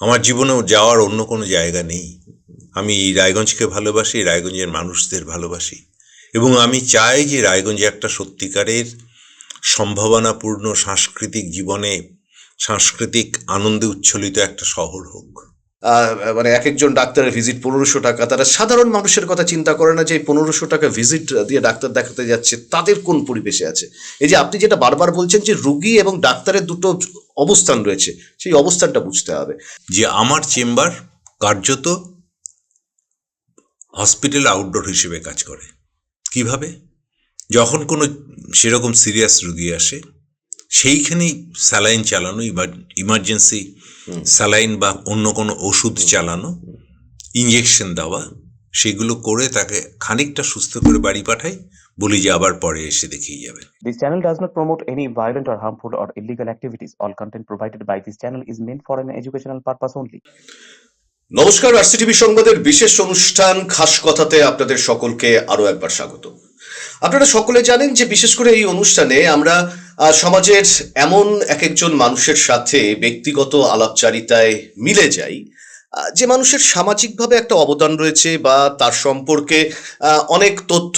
আমার জীবনেও যাওয়ার অন্য কোনো জায়গা নেই। আমি রায়গঞ্জকে ভালোবাসি, রায়গঞ্জের মানুষদের ভালোবাসি, এবং আমি চাই যে রায়গঞ্জে একটা সত্যিকারের সম্ভাবনাপূর্ণ সাংস্কৃতিক জীবনে, সাংস্কৃতিক আনন্দে উচ্ছ্বলিত একটা শহর হোক। মানে এক একজন ডাক্তারের ভিজিট ১৫০০ টাকা, তারা সাধারণ মানুষের কথা চিন্তা করে না যে এই ১৫০০ টাকা ভিজিট দিয়ে ডাক্তার দেখাতে যাচ্ছে তাদের কোন পরিবেশে আছে। এই যে আপনি যেটা বারবার বলছেন যে রুগী এবং ডাক্তারের দুটো অবস্থান রয়েছে, সেই অবস্থানটা বুঝতে হবে। যে আমার চেম্বার কার্যত হসপিটাল আউটডোর হিসেবে কাজ করে। কিভাবে? যখন কোনো সেরকম সিরিয়াস রুগী আসে, সেইখানেই স্যালাইন চালানো, ইমার্জেন্সি স্যালাইন বা অন্য কোনো ওষুধ চালানো, ইঞ্জেকশন দেওয়া, সেগুলো করে তাকে খানিকটা সুস্থ করে বাড়ি পাঠাই, বলি যে আবার পরে এসে দেখিয়ে যাবেন। This channel does not promote any violent or harmful or illegal activities. All content provided by this channel is meant for an educational purpose only. নমস্কার, আরসিটিভি সংবাদের বিশেষ অনুষ্ঠান খাস কথাতে আপনাদের সকলকে আরো একবার স্বাগত। আপনারা সকলে জানেন যে বিশেষ করে এই অনুষ্ঠানে আমরা সমাজের এমন এক একজন মানুষের সাথে ব্যক্তিগত আলাপচারিতায় মিলে যাই, যে মানুষের সামাজিকভাবে একটা অবদান রয়েছে বা তার সম্পর্কে অনেক তথ্য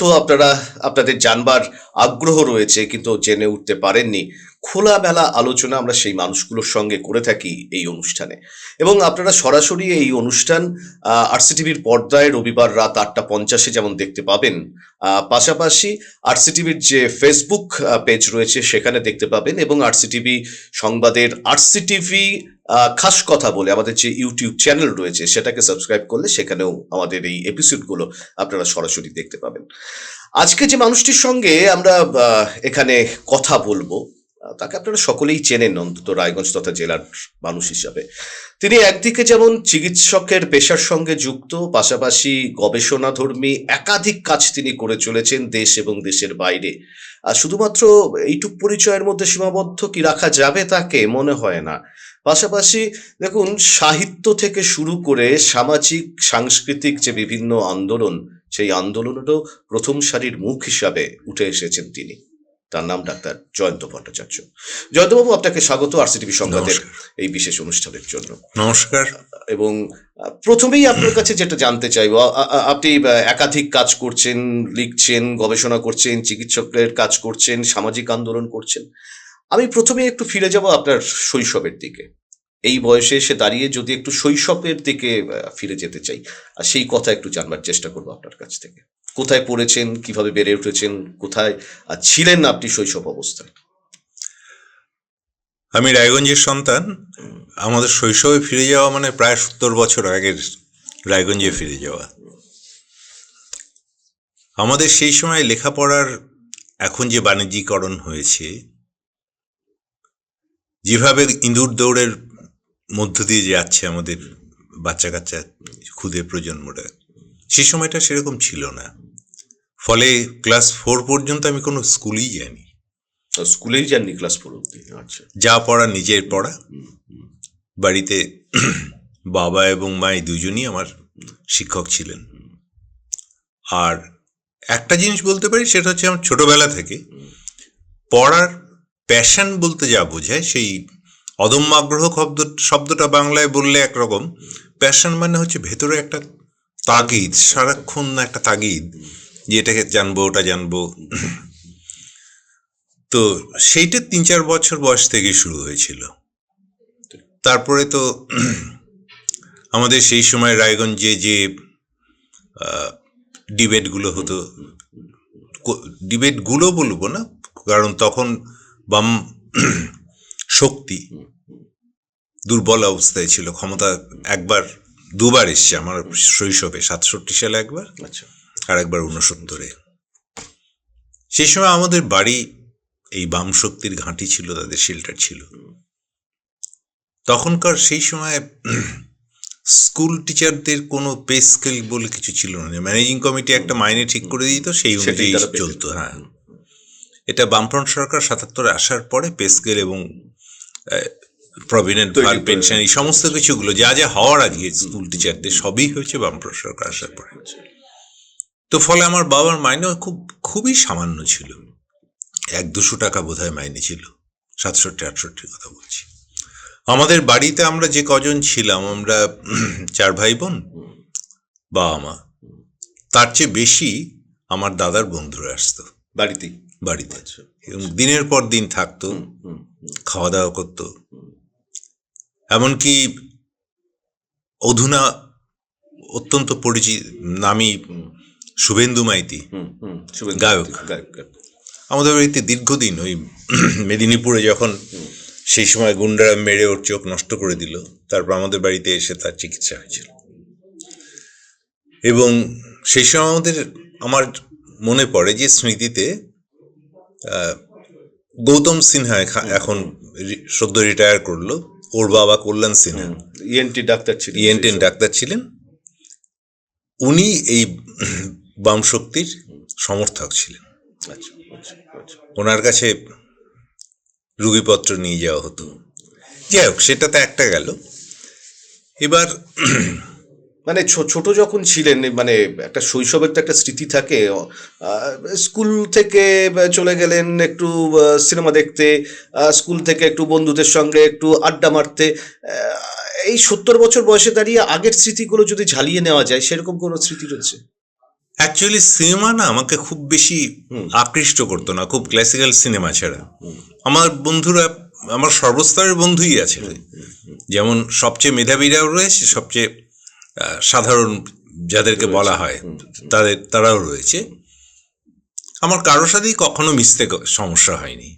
আপনাদের জানবার আগ্রহ রয়েছে কিন্তু জেনে উঠতে পারেননি। খোলামেলা আলোচনা আমরা সেই মানুষগুলোর সঙ্গে করে থাকি এই অনুষ্ঠানে, এবং আপনারা সরাসরি এই অনুষ্ঠান আরসিটিভির পর্দায় রবিবার রাত ৮টা ৫০-এ যেমন দেখতে পাবেন, পাশাপাশি আরসিটিভির যে ফেসবুক পেজ রয়েছে সেখানে দেখতে পাবেন, এবং আরসিটিভি সংবাদের আরসিটিভি খাস কথা বলে আমাদের যে ইউটিউব চ্যানেল রয়েছে সেটাকে সাবস্ক্রাইব করলে সেখানেও আমাদের এই এপিসোডগুলো আপনারা সরাসরি দেখতে পাবেন। আজকে যে মানুষটির সঙ্গে আমরা এখানে কথা বলবো, তাকে আপনারা সকলেই চেনেন, অন্তত রায়গঞ্জ তথা জেলার মানুষ হিসাবে। তিনি একদিকে যেমন চিকিৎসকের পেশার সঙ্গে যুক্ত, পাশাপাশি গবেষণাধর্মী একাধিক কাজ তিনি করে চলেছেন দেশ এবং দেশের বাইরে। আর শুধুমাত্র এইটুক পরিচয়ের মধ্যে সীমাবদ্ধ কি রাখা যাবে তাকে? মনে হয় না। পাশাপাশি দেখুন, সাহিত্য থেকে শুরু করে সামাজিক সাংস্কৃতিক যে বিভিন্ন আন্দোলন, সেই আন্দোলনেরও প্রথম সারির মুখ হিসাবে উঠে এসেছেন তিনি। তার নাম ডাক্তার জয়ন্ত ভট্টাচার্য। জয়ন্তবাবু, আপনাকে স্বাগত আরসিটিভি সংবাদের এই বিশেষ অনুষ্ঠানের জন্য। নমস্কার। এবং প্রথমেই আপনার কাছে যেটা জানতে চাইব, আপনি একাধিক কাজ করছেন, লিখছেন, গবেষণা করছেন, চিকিৎসকের কাজ করছেন, সামাজিক আন্দোলন করছেন। আমি প্রথমেই একটু ফিরে যাব আপনার শৈশবের দিকে। এই বয়সে এসে দাঁড়িয়ে যদি একটু শৈশবের দিকে ফিরে যেতে চাই, আর সেই কথা একটু জানবার চেষ্টা করবো আপনার কাছ থেকে। কোথায় পড়েছেন, কিভাবে বেড়ে উঠেছেন, কোথায় ছিলেন আপনি শৈশব অবস্থায়? আমি রায়গঞ্জের সন্তান। আমাদের শৈশবে ফিরে যাওয়া মানে প্রায় ৭০ বছর আগের রায়গঞ্জে ফিরে যাওয়া। আমাদের সেই সময় লেখাপড়ার, এখন যে বাণিজ্যিকরণ হয়েছে, যেভাবে ইঁদুর দৌড়ের মধ্য দিয়ে যাচ্ছে আমাদের বাচ্চা কাচ্চা ক্ষুদে প্রজন্মরা, সেই সময়টা সেরকম ছিল না। ফলে ক্লাস 4 পর্যন্ত আমি কোনো স্কুলেই যাইনি। স্কুলেই যাননি ক্লাস 4 অব্দি? আচ্ছা। যা পড়া নিজের পড়া। বাড়িতে বাবা এবং মা এই দুজনই আমার শিক্ষক ছিলেন। আর একটা জিনিস বলতে পারি, সেটা হচ্ছে আমার ছোটবেলা থেকে পড়ার প্যাশন বলতে যা বোঝায়, সেই অদম্য আগ্রহ শব্দটা বাংলায় বললে একরকম, প্যাশন মানে হচ্ছে ভেতরে একটা তাগিদ, সারাক্ষণ একটা তাগিদ, যে এটাকে জানবো, ওটা জানবো। তো সেইটা ৩-৪ বছর বয়স থেকে শুরু হয়েছিল। তারপরে তো আমাদের সেই সময় রায়গঞ্জে যে ডিবেটগুলো হতো, ডিবেটগুলো বলবো না, কারণ তখন বাম শক্তি দুর্বল অবস্থায় ছিল। ক্ষমতা একবার দুবার এসছে আমার শৈশবে, ৬৭ সালে একবার, আচ্ছা, আর একবার ৬৯-এ। সেই সময় আমাদের বাড়ি এই বাম শক্তির ঘাঁটি ছিল, তাদের শেল্টার ছিল। তখনকার সেই সময় স্কুল টিচারদের কোনো পে স্কেল বলে কিছু ছিল না। ম্যানেজিং কমিটি একটা মাইনে ঠিক করে দিত, সেই অনুযায়ী চলতো। হ্যাঁ, এটা বামফ্রন্ট সরকার ৭৭ আসার পরে পে স্কেল এবং প্রভিডেন্ট ফান্ড, পেনশন, এই সমস্ত কিছুগুলো যা যা হওয়ার আজকে স্কুল টিচারদের, সবই হয়েছে বামফ্রন্ট সরকার আসার পরে। তো ফলে আমার বাবার মাইনে খুবই সামান্য ছিল, ১-২০০ টাকা বোধহয় মাইনে ছিল, ৬৭-৬৮ কথা বলছি। আমাদের বাড়িতে আমরা যে কজন ছিলাম, আমরা 4 ভাই বোন, বাবা মা। তার চেয়ে বেশি আমার দাদার বন্ধুরা আসতো বাড়িতেই? বাড়িতে, আচ্ছা। এবং দিনের পর দিন থাকতো, হুম, হুম, হুম, খাওয়া দাওয়া করতো। এমনকি অধুনা অত্যন্ত পরিচিত নামী হুম, শুভেন্দু মাইতি, হুম, হুম, শুভেন্দু গায়ক। মাইতি, গায়ক। আমাদের বাড়িতে দীর্ঘদিন ওই মেদিনীপুরে যখন সেই সময় গুন্ডারা মেরে ওর চোখ নষ্ট করে দিল, তারপর আমাদের বাড়িতে এসে তার চিকিৎসা হয়েছিল। এবং সেই সময় আমার মনে পড়ে যে স্মৃতিতে গৌতম সিনহা এখন সদ্য রিটায়ার করলো, ওর বাবা কল্যাণ সিনহা ইএনটি ডাক্তার ছিলেন। ইএনটেন ডাক্তার ছিলেন। উনি এই বাম শক্তির সমর্থক ছিলেন। আচ্ছা, আচ্ছা, আচ্ছা। ওনার কাছে রুগীপত্র নিয়ে যাওয়া হতো। যাই হোক, সেটা তো একটা গেল। এবার মানে ছোট যখন ছিলেন, মানে একটা শৈশবের তো একটা স্মৃতি থাকে। স্কুল থেকে চলে গেলেন একটু সিনেমা দেখতে, স্কুল থেকে একটু বন্ধুদের সঙ্গে একটু আড্ডা মারতে। এই 70 বছর বয়সে দাঁড়িয়ে আগের স্মৃতিগুলো যদি ঝালিয়ে নেওয়া যায়, সেরকম কোনো স্মৃতি রয়েছে? অ্যাকচুয়ালি সিনেমা না আমাকে খুব বেশি আকৃষ্ট করতো না, খুব ক্লাসিক্যাল সিনেমা ছাড়া। আমার বন্ধুরা, আমার সর্বস্তরের বন্ধুই আছে, যেমন সবচেয়ে মেধাবীরাও রয়েছে, সবচেয়ে সাধারণ যাদেরকে বলা হয় তারাও রয়েছে। আমার কারোর সাথেই কখনো মিশতে সমস্যা হয়নি।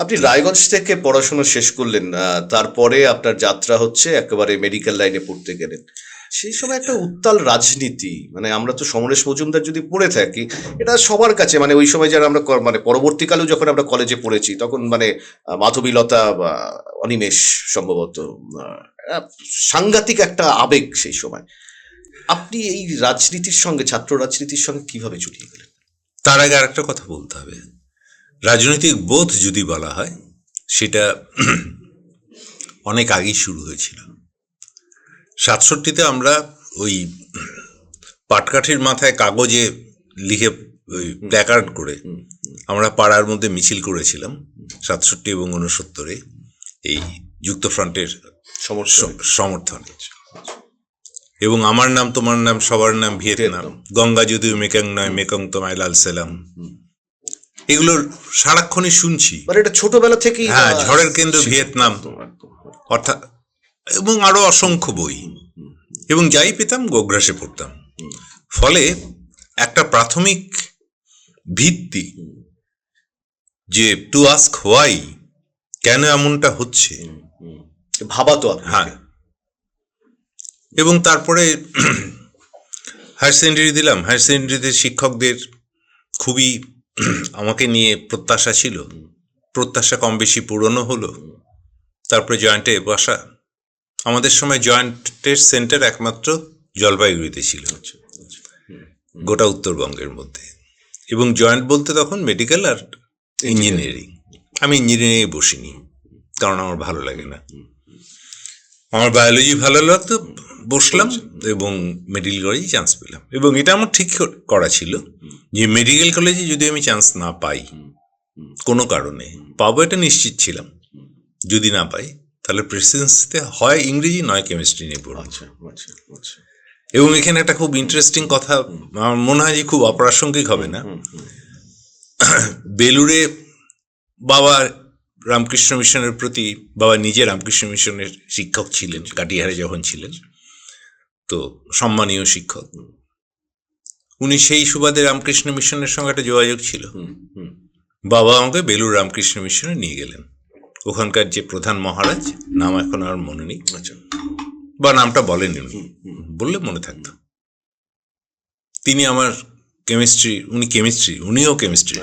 আপনি রায়গঞ্জ থেকে পড়াশোনা শেষ করলেন, তারপরে আপনার যাত্রা হচ্ছে একেবারে মেডিকেল লাইনে পড়তে গেলেন। সেই সময় একটা উত্তাল রাজনীতি, মানে আমরা তো সমরেশ মজুমদার যদি পড়ে থাকি, এটা সবার কাছে, মানে ওই সময় যারা আমরা মানে পরবর্তীকালেও যখন আমরা কলেজে পড়েছি তখন মানে মাধবীলতা বা অনিমেষ সম্ভবত, সাংঘাতিক একটা আবেগ সেই সময়। আপনি এই রাজনীতির সঙ্গে, ছাত্র রাজনীতির সঙ্গে কিভাবে জড়িয়ে গেলেন? তার আগে আরেকটা কথা বলতে হবে। রাজনৈতিক বোধ যদি বলা হয়, সেটা অনেক আগেই শুরু হয়েছিল। 67-তে আমরা ওই পাটকাঠির মাথায় কাগজে লিখে ওই প্ল্যাকার্ড করে আমরা পাড়ার মধ্যে মিছিল করেছিলাম 67 এবং 69-এ এই যুক্তফ্রন্টের সমর্থনে। এবং আমার নাম তোমার নাম সবার নাম ভিয়েতনাম, গঙ্গা যদিও মেকং নয় মেকং তোমায় লাল সালাম, এগুলো সারাক্ষণই শুনছি। মানে এটা ছোটবেলা থেকেই, হ্যাঁ, ঝড়ের কেন্দ্র ভিয়েতনাম, অর্থাৎ, এবং আরো অসংখ্য বই, এবং যাই পেতাম গোগ্রাসে পড়তাম। ফলে একটা প্রাথমিক ভিত্তি যে টু আস্ক হোয়াই, কেন এমনটা হচ্ছে, ভাবাতো। হ্যাঁ। এবং তারপরে হায়ার সেকেন্ডারি দিলাম। হায়ার সেকেন্ডারিতে শিক্ষকদের খুবই আমাকে নিয়ে প্রত্যাশা ছিল, প্রত্যাশা কম বেশি পূরণও হলো। তারপরে জয়েন্টে বসা। আমাদের সময় জয়েন্টের সেন্টার একমাত্র জলপাইগুড়িতে ছিল, গোটা উত্তরবঙ্গের মধ্যে। এবং জয়েন্ট বলতে তখন মেডিকেল আর ইঞ্জিনিয়ারিং। আমি ইঞ্জিনিয়ারিংয়ে বসিনি, কারণ আমার ভালো লাগে না। আমার বায়োলজি ভালো লাগতো, বসলাম এবং মেডিকেল কলেজে চান্স পেলাম। এবং এটা আমার ঠিক করা ছিল যে মেডিকেল কলেজে যদি আমি চান্স না পাই কোনো কারণে, পাবো এটা নিশ্চিত ছিলাম। যদি না পাই তাহলে প্রেসিডেন্সিতে হয় ইংরেজি নয় কেমিস্ট্রি নিয়ে পড়ব। এবং এখানে একটা খুব ইন্টারেস্টিং কথা, আমার মনে হয় যে খুব অপ্রাসঙ্গিক হবে না। বেলুড়ে বাবা রামকৃষ্ণ মিশনের প্রতি, বাবা নিজে রামকৃষ্ণ মিশনের শিক্ষক ছিলেন কাটিহারে যখন ছিলেন, তো সম্মানীয় শিক্ষক উনি। সেই সুবাদে রামকৃষ্ণ মিশনের সঙ্গে একটা যোগাযোগ ছিল। বাবা আমাকে বেলুড় রামকৃষ্ণ মিশনে নিয়ে গেলেন। ওখানকার যে প্রধান মহারাজ, নাম এখন আর মনে নেই, বা নামটা বলেনি, বললে মনে থাকতো। তিনি আমার উনিও কেমিস্ট্রি।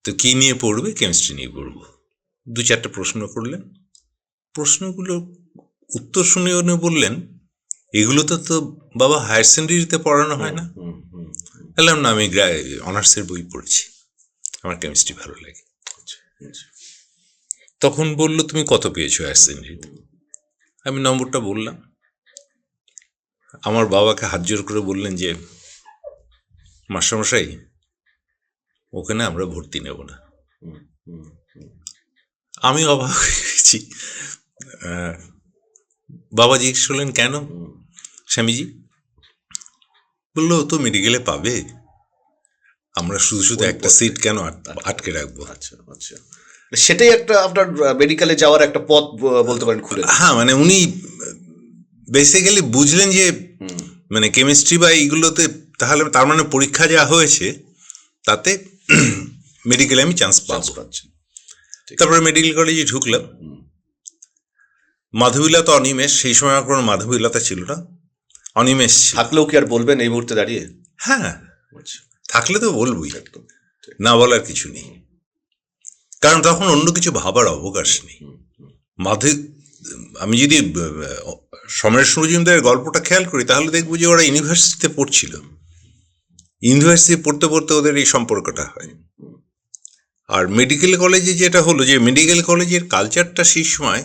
তো কি নিয়ে পড়বে? কেমিস্ট্রি নিয়ে পড়বো। 2-4টা প্রশ্ন করলেন। প্রশ্নগুলো উত্তর শুনে উনি বললেন, এগুলো তো বাবা হায়ার সেকেন্ডারিতে পড়ানো হয় না। বললাম না, আমি অনার্সের বই পড়ছি, আমার কেমিস্ট্রি ভালো লাগে। তখন বলল, তুমি কত পেয়েছো হায়ার সেকেন্ডারিতে? আমি নম্বরটা বললাম। আমার বাবাকে হাত জোর করে বললেন যে, মাস্টারমশাই, ওখানে আমরা ভর্তি নেব না, আমি অবাক হয়ে গেছি। বাবা জিজ্ঞেস করলেন, কেন স্বামীজি? বললো, তো মেডিকেলে পাবে, আমরা শুধু শুধু একটা সিট কেন আটকে রাখবো? আচ্ছা আচ্ছা, সেটাই একটা আপনার মেডিকেলে যাওয়ার একটা পথ বলতে পারেন খুলে। হ্যাঁ, মানে উনি বেসিক্যালি বুঝলেন যে মানে কেমিস্ট্রি বা এইগুলোতে তাহলে তার মানে পরীক্ষা যা হয়েছে তাতে মেডিকেলে আমি চান্স পাচ্ছি। তারপরে মেডিকেল কলেজে ঢুকলাম। মাধবীলতা অনিমেষ, সেই সময় আর কোনো মাধবীলতা ছিল না, অনিমেষ থাকলেও কি আর বলবেন এই মুহূর্তে দাঁড়িয়ে? হ্যাঁ, থাকলে তো বলবই, না বলার কিছু নেই, কারণ তখন অন্য কিছু ভাবার অবকাশ নেই। আমি যদি সমরেশ মজুমদারের গল্পটা খেয়াল করি তাহলে দেখবো যে ওরা ইউনিভার্সিটিতে পড়ছিল, ইউনিভার্সিটি পড়তে পড়তে ওদের এই সম্পর্কটা হয়। আর মেডিকেল কলেজে যেটা হলো যে মেডিকেল কলেজের কালচারটা সেই সময়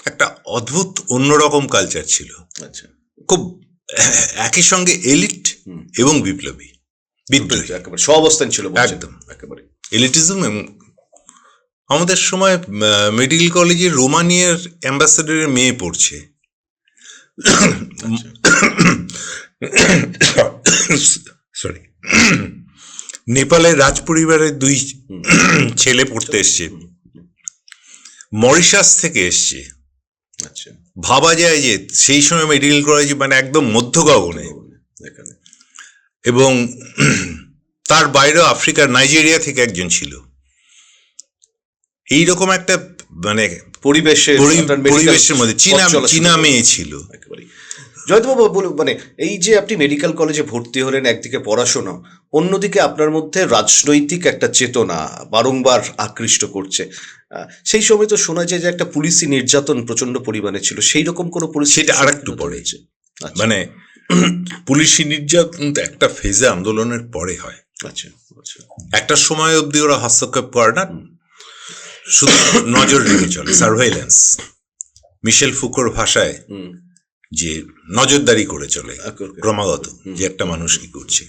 একটা অদ্ভুত অন্যরকম কালচার ছিল। আচ্ছা, খুব একই সঙ্গে এলিট এবং বিপ্লবী, বিদ্রোহী একেবারে সহাবস্থান ছিল একদম, একেবারে এলিটিজম। এবং আমাদের সময় মেডিকেল কলেজে রোমানিয়ার অ্যাম্বাসেডরের মেয়ে পড়ছে, সরি, নেপালের রাজ পরিবারের 2 ছেলে পড়তে এসছে, মরিশাস থেকে এসছে। আচ্ছা, ভাবা যায় যে সেই সময় মেডিকেল কলেজ মানে একদম মধ্য গগনে। এবং তার বাইরেও আফ্রিকার নাইজেরিয়া থেকে একজন ছিল। এইরকম একটা মানে পরিবেশের মধ্যে চীনা মেয়ে ছিল। জয়ন্তবাবু বলুন, মানে এই যে আপনি মেডিকেল কলেজে ভর্তি হলেন, একদিকে পড়াশোনা, অন্যদিকে আপনার মধ্যে রাজনৈতিক একটা চেতনা বারংবার আকৃষ্ট করছে। সেই সময় তো শোনা যায় যে একটা পুলিশি নির্যাতন প্রচন্ড পরিমাণে ছিল, সেই রকম কোনো পরিস্থিতি? সেটা আরেকটু পরে, মানে পুলিশি নির্যাতন একটা ফেজে আন্দোলনের পরে হয়। আচ্ছা আচ্ছা, একটা সময় অবধি ওরা হস্তক্ষেপ করে না, শুধু নজর রেখে চলে, সার্ভেইলেন্স, মিশেল ফুকোর ভাষায় যে নজরদারি করে চলে ক্রমাগত যে একটা মানুষ কি করছে।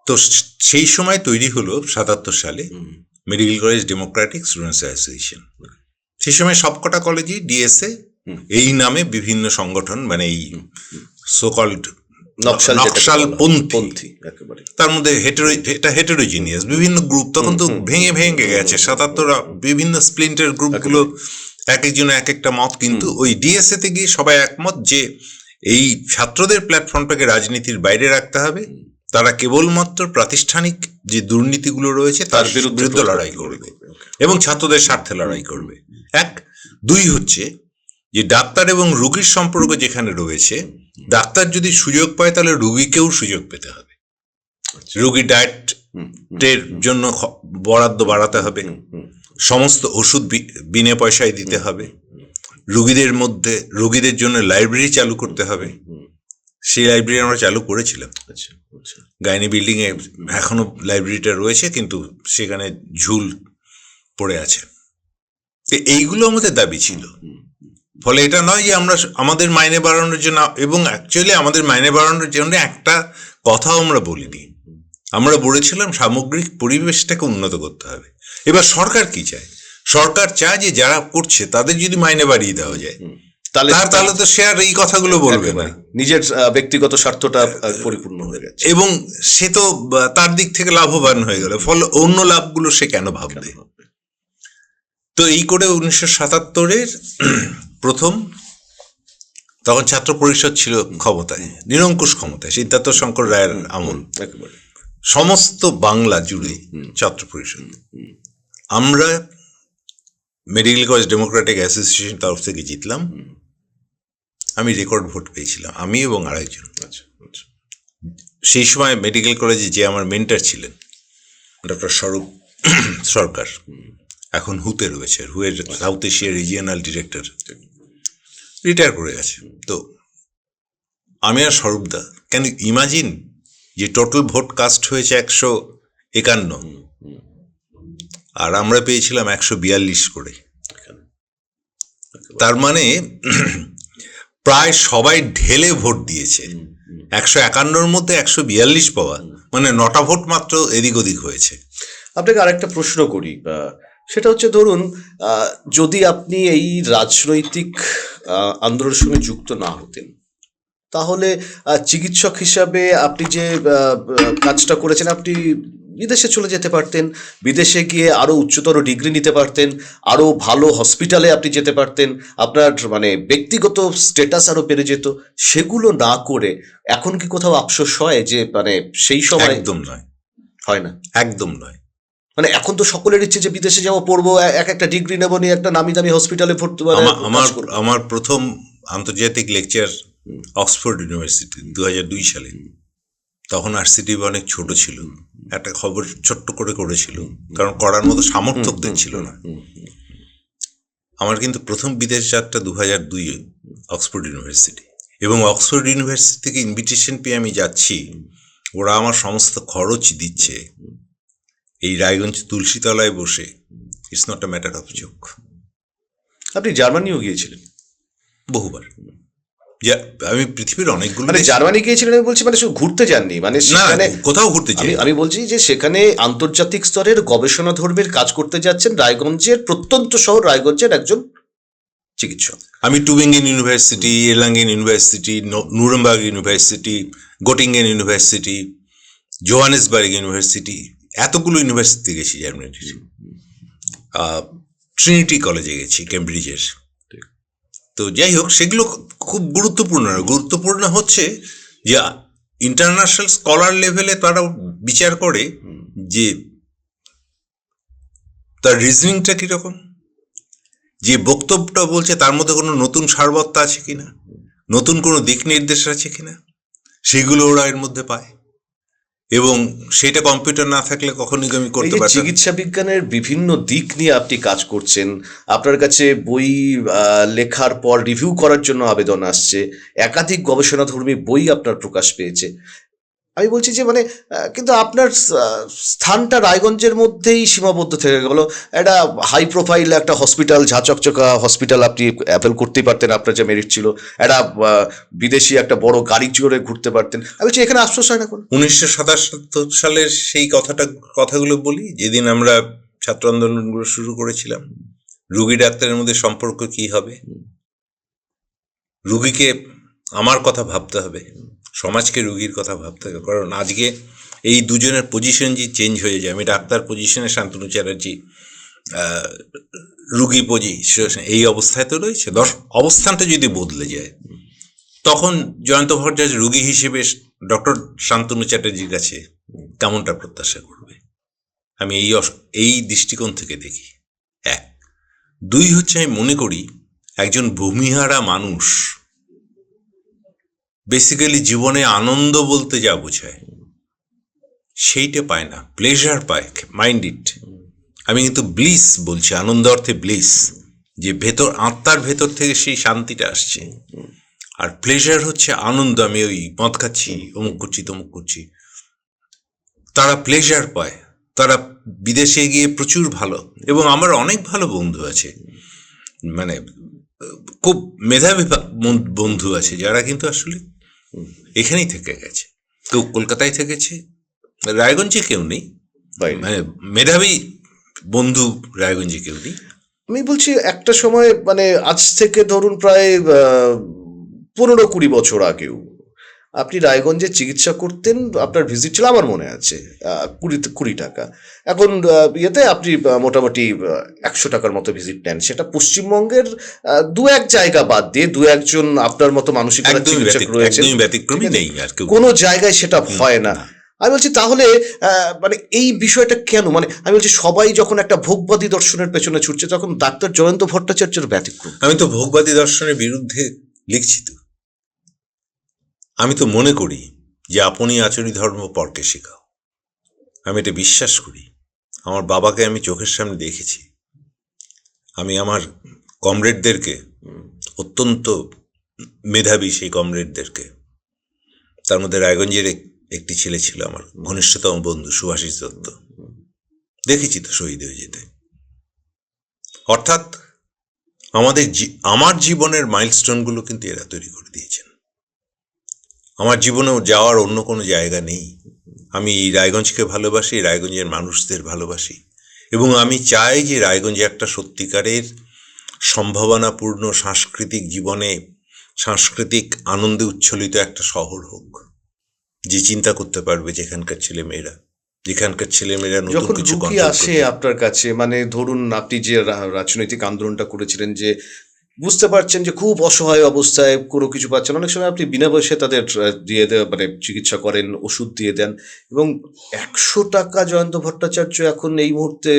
তো সেই সময় তৈরি হলো 77 সালে medical college Democratic students association. সেই সময় সবকটা কলেজই ডিএসএ এই নামে বিভিন্ন সংগঠন, মানে এই সোকল্ড নকশালপন্থী, তার মধ্যে হেটেরোজিনিয়াস বিভিন্ন গ্রুপ, তখন তো ভেঙে ভেঙে গেছে 77 বিভিন্ন স্প্লিন্টার গ্রুপগুলো, এক একজন এক একটা মত। কিন্তু ওই ডিএসএ তে গিয়ে সবাই একমত যে এই ছাত্রদের প্ল্যাটফর্মটাকে রাজনীতির বাইরে রাখতে হবে, তারা কেবলমাত্র প্রাতিষ্ঠানিক যে দুর্নীতিগুলো রয়েছে তার বিরুদ্ধে লড়াই করবে এবং ছাত্রদের স্বার্থে লড়াই করবে। 1, 2 হচ্ছে যে ডাক্তার এবং রোগীর সম্পর্ক যেখানে রয়েছে, ডাক্তার যদি সুযোগ পায় তাহলে রোগীকেও সুযোগ পেতে হবে, রোগীর ডায়েটের জন্য বরাদ্দ বাড়াতে হবে, সমস্ত ওষুধ বিনা পয়সায় দিতে হবে, রোগীদের জন্য লাইব্রেরি চালু করতে হবে। সেই লাইব্রেরি আমরা চালু করেছিলাম গাইনি বিল্ডিং এ, এখনো লাইব্রেরিটা রয়েছে কিন্তু সেখানে ঝুল পড়ে আছে। এইগুলো আমাদের দাবি ছিল। ফলে এটা নয় যে আমরা আমাদের মাইনে বাড়ানোর জন্য, এবং অ্যাকচুয়ালি আমাদের মাইনে বাড়ানোর জন্য একটা কথাও আমরা বলিনি, আমরা বলেছিলাম সামগ্রিক পরিবেশটাকে উন্নত করতে হবে। এবার সরকার কি চায়? সরকার চায় যে যারা করছে তাদের যদি মাইনে বাড়িয়ে দেওয়া যায় তাহলে তো সে আর এই কথাগুলো বলবে না, নিজের ব্যক্তিগত স্বার্থটা পরিপূর্ণ হয়ে গেছে এবং সে তো তার দিক থেকে লাভবান হয়ে গেল, ফলে অন্য লাভগুলো সে কেন ভাববে? তো এই করে 1977-এর প্রথম, তখন ছাত্র পরিষদ ছিল ক্ষমতায়, নিরঙ্কুশ ক্ষমতায়, সিদ্ধার্থ শঙ্কর রায়ের আমল, সমস্ত বাংলা জুড়ে ছাত্র পরিষদ। আমরা মেডিকেল কলেজ ডেমোক্রেটিক অ্যাসোসিয়েশন তরফ থেকে জিতলাম। আমি রেকর্ড ভোট পেয়েছিলাম, আমি এবং আরেকজন। সেই সময় মেডিকেল কলেজে যে আমার মেন্টার ছিলেন ডক্টর স্বরূপ সরকার, এখন হুতে রয়েছে, হুয়ের South Asia regional director, retire করে গেছে। তো আমি আর স্বরূপদা, ক্যান ইউ ইমাজিন যে টোটাল ভোট কাস্ট হয়েছে 151, আর আমরা পেয়েছিলাম 142 করে। তার মানে প্রায় সবাই ঢেলে ভোট দিয়েছে। 151-র মধ্যে 142 পাওয়া মানে 9টা ভোট মাত্র এদিক ওদিক হয়েছে। আপনাকে আরেকটা প্রশ্ন করি, সেটা হচ্ছে ধরুন যদি আপনি এই রাজনৈতিক আন্দোলনের সঙ্গে যুক্ত না হতেন, তাহলে চিকিৎসক হিসাবে আপনি যে কাজটা করেছেন, আপনি বিদেশে চলে যেতে পারতেন। বিদেশে গিয়ে আরো উচ্চতর ডিগ্রি নিতে পারতেন, আরো ভালো হসপিটালে আপনি যেতে পারতেন, আপনার মানে ব্যক্তিগত স্ট্যাটাস আরো বেড়ে যেত। সেগুলো না করে এখন কি কোথাও আফসোস হয় যে মানে সেই সময়? একদম নয়, হয় না। একদম নয়। মানে এখন তো সকলের ইচ্ছে যে বিদেশে যাবো, পড়বো, এক একটা ডিগ্রি নেবো, নিয়ে একটা নামি দামি হসপিটালে ভর্তি মানে আমার কাজ করবো। আমার প্রথম আন্তর্জাতিক লেকচার অক্সফোর্ড ইউনিভার্সিটি 2002 সালে। তখন আরসিটি অনেক ছোট ছিল, একটা খবর ছোট্ট করে করেছিল, কারণ করার মতো সামর্থ্যদের ছিল না। আমার কিন্তু প্রথম বিদেশ যাত্রা 2002 অক্সফোর্ড ইউনিভার্সিটি, এবং অক্সফোর্ড ইউনিভার্সিটি থেকে ইনভিটেশন পেয়ে আমি যাচ্ছি। ওরা আমার সমস্ত খরচ দিচ্ছে, এই রায়গঞ্জ তুলসীতলায় বসে। It's not a matter of joke. আপনি জার্মানিও গিয়েছিলেন? বহুবার। আমি পৃথিবীর অনেকগুলো মানে জার্মানি গিয়েছিলেন আমি বলছি, মানে শুধু ঘুরতে যাননি, মানে না, সেখানে কোথাও ঘুরতে যাই। আমি বলছি যে সেখানে আন্তর্জাতিক স্তরের গবেষণা ধর্মীর কাজ করতে যাচ্ছেন, রায়গঞ্জের প্রত্যন্ত শহর রায়গঞ্জের একজন চিকিৎসক। আমি Tubingen university, Erlangen university, Nuremberg university, Gottingen university, Johannesburg university, এতগুলো ইউনিভার্সিটি গেছি জার্মানির। ট্রিনিটি কলেজে গেছি, কেমব্রিজের। তো যাই হোক, সেগুলো খুব গুরুত্বপূর্ণ। গুরুত্বপূর্ণ হচ্ছে যে ইন্টারন্যাশনাল স্কলার লেভেলে তারা বিচার করে যে তার রিজনিংটা কীরকম, যে বক্তব্যটা বলছে তার মধ্যে কোনো নতুন সারবত্তা আছে কিনা, নতুন কোনো দিক নির্দেশ আছে কিনা, সেগুলো ওরা এর মধ্যে পায়। এবং সেটা কম্পিউটার না থাকলে কখনোই আমি করতে পারতাম। চিকিৎসা বিজ্ঞানের বিভিন্ন দিক নিয়ে আপনি কাজ করছেন, আপনার কাছে বই লেখার পর রিভিউ করার জন্য আবেদন আসছে, একাধিক গবেষণাধর্মী বই আপনার প্রকাশ পেয়েছে। আমি বলছি যে মানে কিন্তু আপনার স্থানটা রায়গঞ্জের মধ্যেই সীমাবদ্ধ থেকে গেল। একটা হাই প্রোফাইল একটা হসপিটাল, ঝাঁচকচকা হসপিটাল আপনি অ্যাপেল করতেই পারতেন, আপনার যে মেরিট ছিল। একটা বিদেশি একটা বড় গাড়ি চড়ে ঘুরতে পারতেন। আমি বলছি এখানে আফসোস হয় না কোনো? 1977 সালের সেই কথাগুলো বলি, যেদিন আমরা ছাত্র আন্দোলনগুলো শুরু করেছিলাম। রুগী ডাক্তারের মধ্যে সম্পর্ক কি হবে, রুগীকে আমার কথা ভাবতে হবে, সমাজকে রুগীর কথা ভাবতে হবে। কারণ আজকে এই দুজনের পজিশন যে চেঞ্জ হয়ে যায়, আমি ডাক্তার পজিশনে, শান্তনু চ্যাটার্জি রুগী পজিশন, এই অবস্থায় তো রয়েছে। অবস্থানটা যদি বদলে যায়, তখন জয়ন্ত ভট্টাচার্য রুগী হিসেবে ডক্টর শান্তনু চ্যাটার্জির কাছে কেমনটা প্রত্যাশা করবে? আমি এই দৃষ্টিকোণ থেকে দেখি। 1, 2 হচ্ছে, আমি মনে করি একজন ভূমিহারা মানুষ বেসিক্যালি জীবনে আনন্দ বলতে যা বোঝায় সেইটা পায় না, প্লেজার পায়, মাইন্ড ইট। আমি কিন্তু ব্লিস বলছি, আনন্দ অর্থে ব্লিস, যে ভেতর আত্মার ভেতর থেকে সেই শান্তিটা আসছে। আর প্লেজার হচ্ছে আনন্দ, আমি ওই মদ খাচ্ছি, অমুক করছি, তমুক করছি। তারা প্লেজার পায়, তারা বিদেশে গিয়ে প্রচুর ভালো, এবং আমার অনেক ভালো বন্ধু আছে, মানে খুব মেধাবী বন্ধু আছে, যারা কিন্তু আসলে এখানেই থেকে গেছে। কেউ কলকাতায় থেকেছে, রায়গঞ্জে কেউ নেই, মানে মেধাবী বন্ধু রায়গঞ্জে কেউ নেই। আমি বলছি একটা সময়, মানে আজ থেকে ধরুন প্রায় 15-20 বছর আগেও আপনি রায়গঞ্জে চিকিৎসা করতেন, আপনার ভিজিট ছিল আমার মনে আছে 20 টাকা। এখন ইয়েতে আপনি মোটামুটি 100 টাকার মতো ভিজিট নেন। সেটা পশ্চিমবঙ্গের 2-1 জায়গা বাদ দিয়ে, 2-1 আপনার মতো মানসিকতা চিকিৎসক রয়েছে, ব্যতিক্রমী নেই আর কেউ, কোনো জায়গায় সেটা হয় না। আমি বলছি তাহলে মানে এই বিষয়টা কেন? মানে আমি বলছি সবাই যখন একটা ভোগবাদী দর্শনের পেছনে ছুটছে, তখন ডাক্তার জয়ন্ত ভট্টাচার্যের ব্যতিক্রম। আমি তো ভোগবাদী দর্শনের বিরুদ্ধে লিখছি তো। আমি তো মনে করি যে আপনি আচরি ধর্ম পরকে শেখাও। আমি এটা বিশ্বাস করি। আমার বাবাকে আমি চোখের সামনে দেখেছি। আমি আমার কমরেডদেরকে, অত্যন্ত মেধাবী সেই কমরেডদেরকে, তার মধ্যে রায়গঞ্জের একটি ছেলে ছিল আমার ঘনিষ্ঠতম বন্ধু, সুভাষিস দত্ত, দেখেছি তো শহীদ হয়ে যেতে। অর্থাৎ আমার জীবনের মাইলস্টোনগুলো কিন্তু এরা তৈরি করে দিয়েছেন। আমার জীবনেও যাওয়ার অন্য কোনো জায়গা নেই। আমি এই রায়গঞ্জকে ভালোবাসি, রায়গঞ্জের মানুষদের ভালোবাসি, এবং আমি চাই যে রায়গঞ্জে একটা সত্যিকারের সম্ভাবনাপূর্ণ সাংস্কৃতিক জীবনে, সাংস্কৃতিক আনন্দে উচ্ছ্বলিত একটা শহর হোক, যে চিন্তা করতে পারবে যেখানকার ছেলেমেয়েরা নতুন যখন কিছু রুগী control আসে করবে। আপনার কাছে, মানে ধরুন আপনি যে রাজনৈতিক আন্দোলনটা করেছিলেন, যে বুঝতে পারছেন যে খুব অসহায় অবস্থায়, কোনো কিছু পাচ্ছেন, অনেক সময় আপনি বিনা পয়সায় তাদের দিয়ে দেন, মানে চিকিৎসা করেন, ওষুধ দিয়ে দেন, এবং 100 টাকা জয়ন্ত ভট্টাচার্য এখন এই মুহূর্তে